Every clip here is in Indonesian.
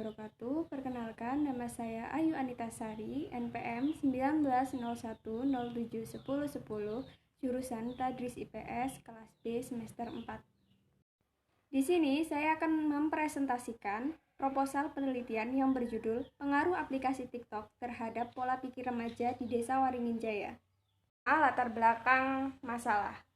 wabarakatuh. Perkenalkan, nama saya Ayu Anita Sari, NPM 1901071010, jurusan Tadris IPS, kelas B, semester 4. Di sini saya akan mempresentasikan proposal penelitian yang berjudul Pengaruh Aplikasi TikTok Terhadap Pola Pikir Remaja di Desa Waringin Jaya. Latar belakang masalah.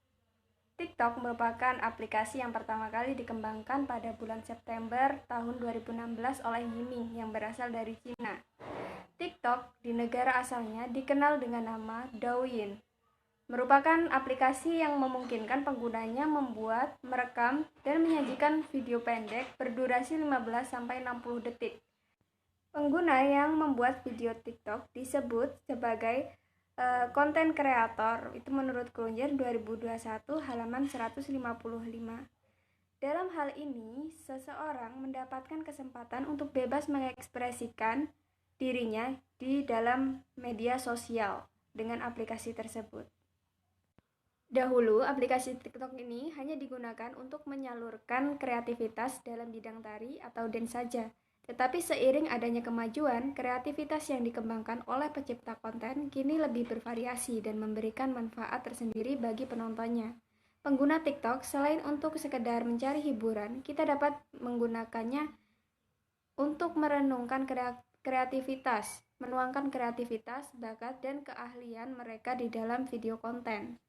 TikTok merupakan aplikasi yang pertama kali dikembangkan pada bulan September tahun 2016 oleh Yiming yang berasal dari Cina. TikTok di negara asalnya dikenal dengan nama Douyin. Merupakan aplikasi yang memungkinkan penggunanya membuat, merekam, dan menyajikan video pendek berdurasi 15-60 detik. Pengguna yang membuat video TikTok disebut sebagai konten kreator, itu menurut Grainger 2021 halaman 155. Dalam hal ini, seseorang mendapatkan kesempatan untuk bebas mengekspresikan dirinya di dalam media sosial dengan aplikasi tersebut. Dahulu, aplikasi TikTok ini hanya digunakan untuk menyalurkan kreativitas dalam bidang tari atau dance saja. Tetapi seiring adanya kemajuan, kreativitas yang dikembangkan oleh pencipta konten kini lebih bervariasi dan memberikan manfaat tersendiri bagi penontonnya. Pengguna TikTok selain untuk sekedar mencari hiburan, kita dapat menggunakannya untuk merenungkan kreativitas, menuangkan kreativitas, bakat, dan keahlian mereka di dalam video konten.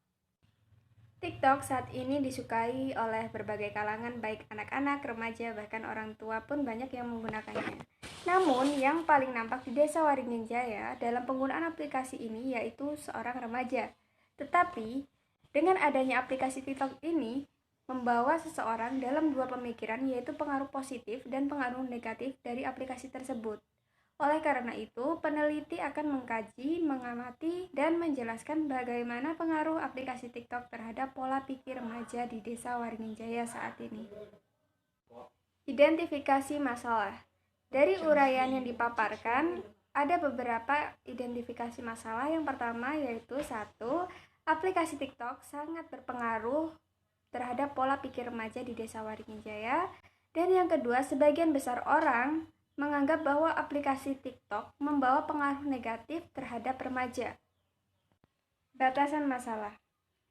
TikTok saat ini disukai oleh berbagai kalangan, baik anak-anak, remaja, bahkan orang tua pun banyak yang menggunakannya. Namun, yang paling nampak di Desa Waringin Jaya dalam penggunaan aplikasi ini yaitu seorang remaja. Tetapi, dengan adanya aplikasi TikTok ini, membawa seseorang dalam dua pemikiran, yaitu pengaruh positif dan pengaruh negatif dari aplikasi tersebut. Oleh karena itu, peneliti akan mengkaji, mengamati, dan menjelaskan bagaimana pengaruh aplikasi TikTok terhadap pola pikir remaja di Desa Waringin Jaya saat ini. Identifikasi masalah. Dari uraian yang dipaparkan, ada beberapa identifikasi masalah. Yang pertama yaitu 1. Aplikasi TikTok sangat berpengaruh terhadap pola pikir remaja di Desa Waringin Jaya. Dan yang kedua, sebagian besar orang menganggap bahwa aplikasi TikTok membawa pengaruh negatif terhadap remaja. Batasan masalah.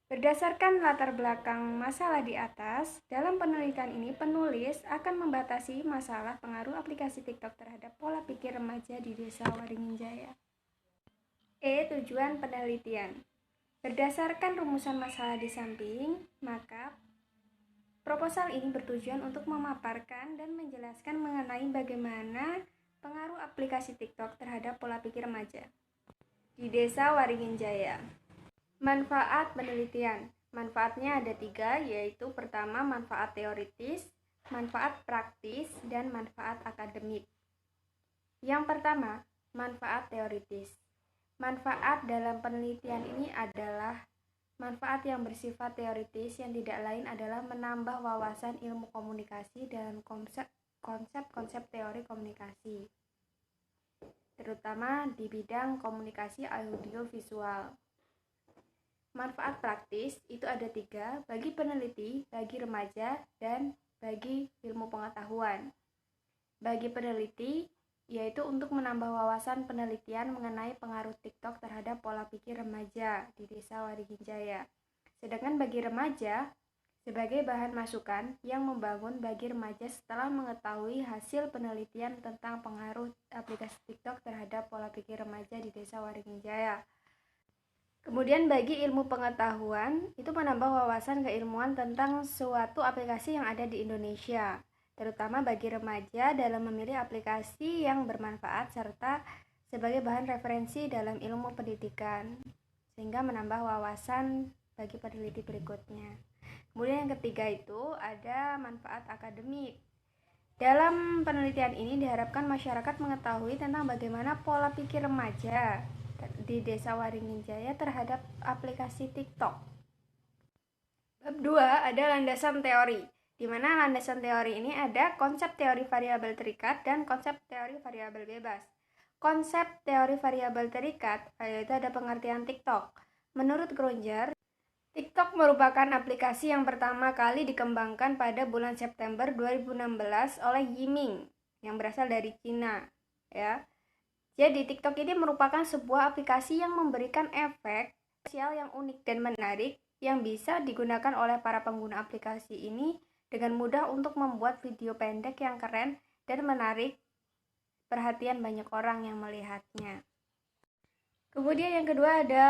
Berdasarkan latar belakang masalah di atas, dalam penelitian ini penulis akan membatasi masalah pengaruh aplikasi TikTok terhadap pola pikir remaja di Desa Waringin Jaya. Tujuan penelitian. Berdasarkan rumusan masalah di samping, maka proposal ini bertujuan untuk memaparkan dan menjelaskan mengenai bagaimana pengaruh aplikasi TikTok terhadap pola pikir remaja di Desa Waringin Jaya. Manfaat penelitian. Manfaatnya ada 3, yaitu pertama manfaat teoritis, manfaat praktis, dan manfaat akademik. Yang pertama, manfaat teoritis. Manfaat dalam penelitian ini adalah manfaat yang bersifat teoritis yang tidak lain adalah menambah wawasan ilmu komunikasi dalam konsep-konsep teori komunikasi, terutama di bidang komunikasi audiovisual. Manfaat praktis itu ada 3, bagi peneliti, bagi remaja, dan bagi ilmu pengetahuan. Bagi peneliti, yaitu untuk menambah wawasan penelitian mengenai pengaruh TikTok terhadap pola pikir remaja di Desa Waringin Jaya. Sedangkan bagi remaja, sebagai bahan masukan yang membangun bagi remaja setelah mengetahui hasil penelitian tentang pengaruh aplikasi TikTok terhadap pola pikir remaja di Desa Waringin Jaya. Kemudian bagi ilmu pengetahuan, itu menambah wawasan keilmuan tentang suatu aplikasi yang ada di Indonesia, terutama bagi remaja dalam memilih aplikasi yang bermanfaat serta sebagai bahan referensi dalam ilmu pendidikan, sehingga menambah wawasan bagi peneliti berikutnya. Kemudian yang ketiga itu ada manfaat akademik. Dalam penelitian ini diharapkan masyarakat mengetahui tentang bagaimana pola pikir remaja di Desa Waringin Jaya terhadap aplikasi TikTok. Bab 2 ada landasan teori, di mana landasan teori ini ada konsep teori variabel terikat dan konsep teori variabel bebas. Konsep teori variabel terikat yaitu ada pengertian TikTok. Menurut Grainger, TikTok merupakan aplikasi yang pertama kali dikembangkan pada bulan September 2016 oleh Yiming. yang berasal dari Cina, ya. Jadi TikTok ini merupakan sebuah aplikasi yang memberikan efek sosial yang unik dan menarik yang bisa digunakan oleh para pengguna aplikasi ini dengan mudah untuk membuat video pendek yang keren dan menarik perhatian banyak orang yang melihatnya. Kemudian yang kedua ada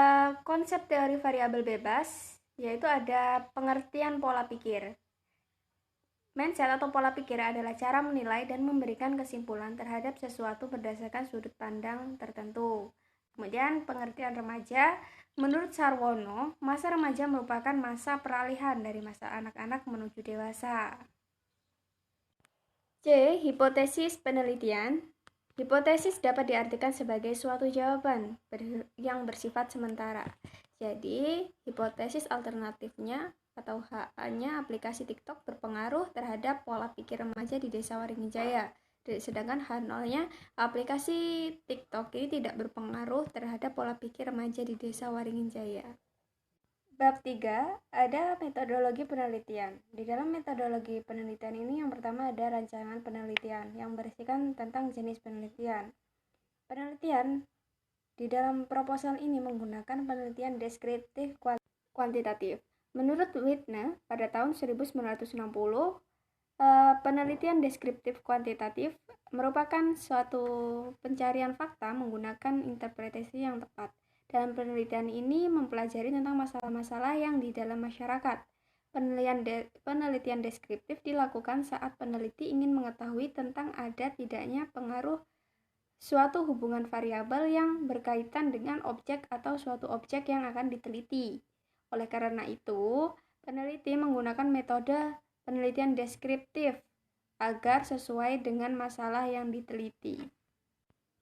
konsep teori variabel bebas, yaitu ada pengertian pola pikir. Mindset atau pola pikir adalah cara menilai dan memberikan kesimpulan terhadap sesuatu berdasarkan sudut pandang tertentu. Kemudian pengertian remaja, menurut Sarwono, masa remaja merupakan masa peralihan dari masa anak-anak menuju dewasa. C. Hipotesis penelitian. Hipotesis dapat diartikan sebagai suatu jawaban yang bersifat sementara. Jadi, hipotesis alternatifnya atau hanya aplikasi TikTok berpengaruh terhadap pola pikir remaja di Desa Waringin Jaya. Sedangkan halnya aplikasi TikTok ini tidak berpengaruh terhadap pola pikir remaja di Desa Waringin Jaya. Bab 3, ada metodologi penelitian. Di dalam metodologi penelitian ini yang pertama ada rancangan penelitian yang berisikan tentang jenis penelitian. Penelitian di dalam proposal ini menggunakan penelitian deskriptif kuantitatif. Menurut Whitney, pada tahun 1960, penelitian deskriptif kuantitatif merupakan suatu pencarian fakta menggunakan interpretasi yang tepat. Dalam penelitian ini mempelajari tentang masalah-masalah yang di dalam masyarakat. Penelitian deskriptif dilakukan saat peneliti ingin mengetahui tentang ada tidaknya pengaruh suatu hubungan variabel yang berkaitan dengan objek atau suatu objek yang akan diteliti. Oleh karena itu, peneliti menggunakan metode penelitian deskriptif agar sesuai dengan masalah yang diteliti.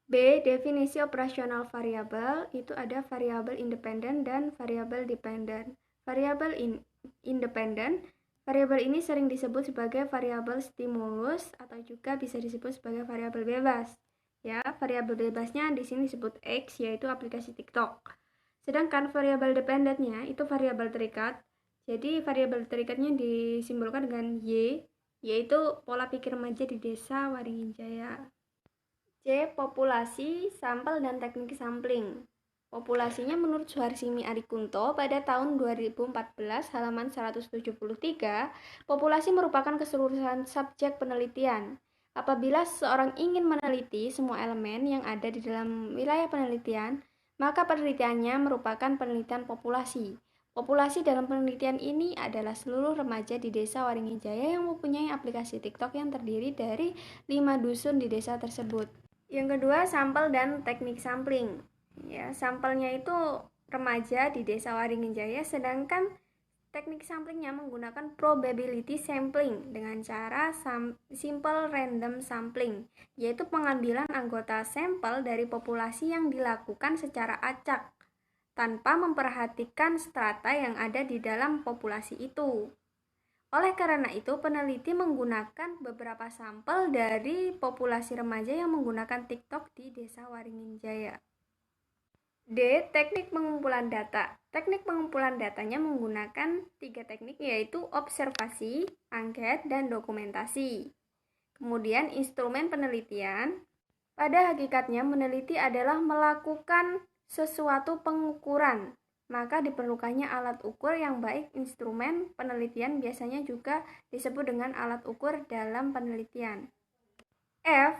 B. Definisi operasional variabel, itu ada variabel independen dan variabel dependen. Variabel independen, variabel ini sering disebut sebagai variabel stimulus atau juga bisa disebut sebagai variabel bebas. Ya, variabel bebasnya di sini disebut X, yaitu aplikasi TikTok. Sedangkan variabel dependennya itu variabel terikat. Jadi variabel terikatnya disimbolkan dengan Y, yaitu pola pikir remaja di Desa Waringin Jaya. C. Populasi, sampel, dan teknik sampling. Populasinya menurut Suharsini Arikunto pada tahun 2014 halaman 173, populasi merupakan keseluruhan subjek penelitian. Apabila seseorang ingin meneliti semua elemen yang ada di dalam wilayah penelitian, maka penelitiannya merupakan penelitian populasi. Populasi dalam penelitian ini adalah seluruh remaja di Desa Waringin Jaya yang mempunyai aplikasi TikTok yang terdiri dari 5 dusun di desa tersebut. Yang kedua, sampel dan teknik sampling. Ya, sampelnya itu remaja di Desa Waringin Jaya, sedangkan teknik samplingnya menggunakan probability sampling dengan cara simple random sampling, yaitu pengambilan anggota sampel dari populasi yang dilakukan secara acak tanpa memperhatikan strata yang ada di dalam populasi itu. Oleh karena itu, peneliti menggunakan beberapa sampel dari populasi remaja yang menggunakan TikTok di Desa Waringin Jaya. D. Teknik pengumpulan data. Teknik pengumpulan datanya menggunakan 3 teknik, yaitu observasi, angket, dan dokumentasi. Kemudian instrumen penelitian. Pada hakikatnya meneliti adalah melakukan sesuatu pengukuran, maka diperlukannya alat ukur yang baik. Instrumen penelitian biasanya juga disebut dengan alat ukur dalam penelitian. F.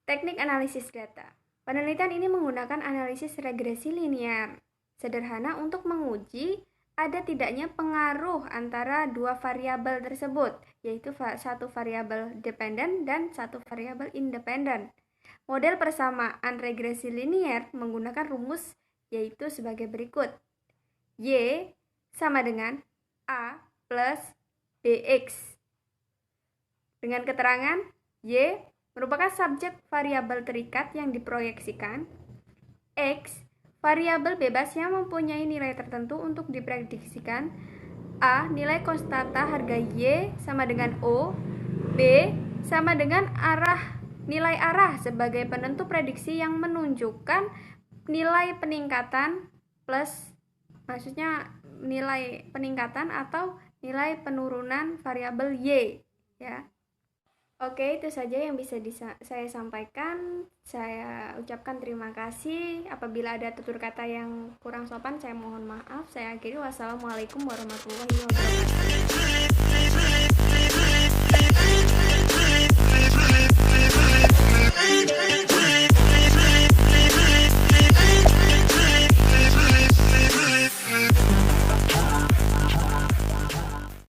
Teknik analisis data. Penelitian ini menggunakan analisis regresi linear sederhana untuk menguji ada tidaknya pengaruh antara dua variabel tersebut, yaitu satu variabel dependen dan satu variabel independen. Model persamaan regresi linear menggunakan rumus yaitu sebagai berikut. Y sama dengan A plus BX. Dengan keterangan, Y merupakan subjek variabel terikat yang diproyeksikan. X, variabel bebas yang mempunyai nilai tertentu untuk diprediksikan. A, nilai konstanta harga Y sama dengan O. B, sama dengan nilai arah sebagai penentu prediksi yang menunjukkan nilai peningkatan plus, maksudnya nilai peningkatan atau nilai penurunan variabel Y, ya. Oke, itu saja yang bisa saya sampaikan. Saya ucapkan terima kasih. Apabila ada tutur kata yang kurang sopan, saya mohon maaf. Saya akhiri. Wassalamualaikum warahmatullahi wabarakatuh.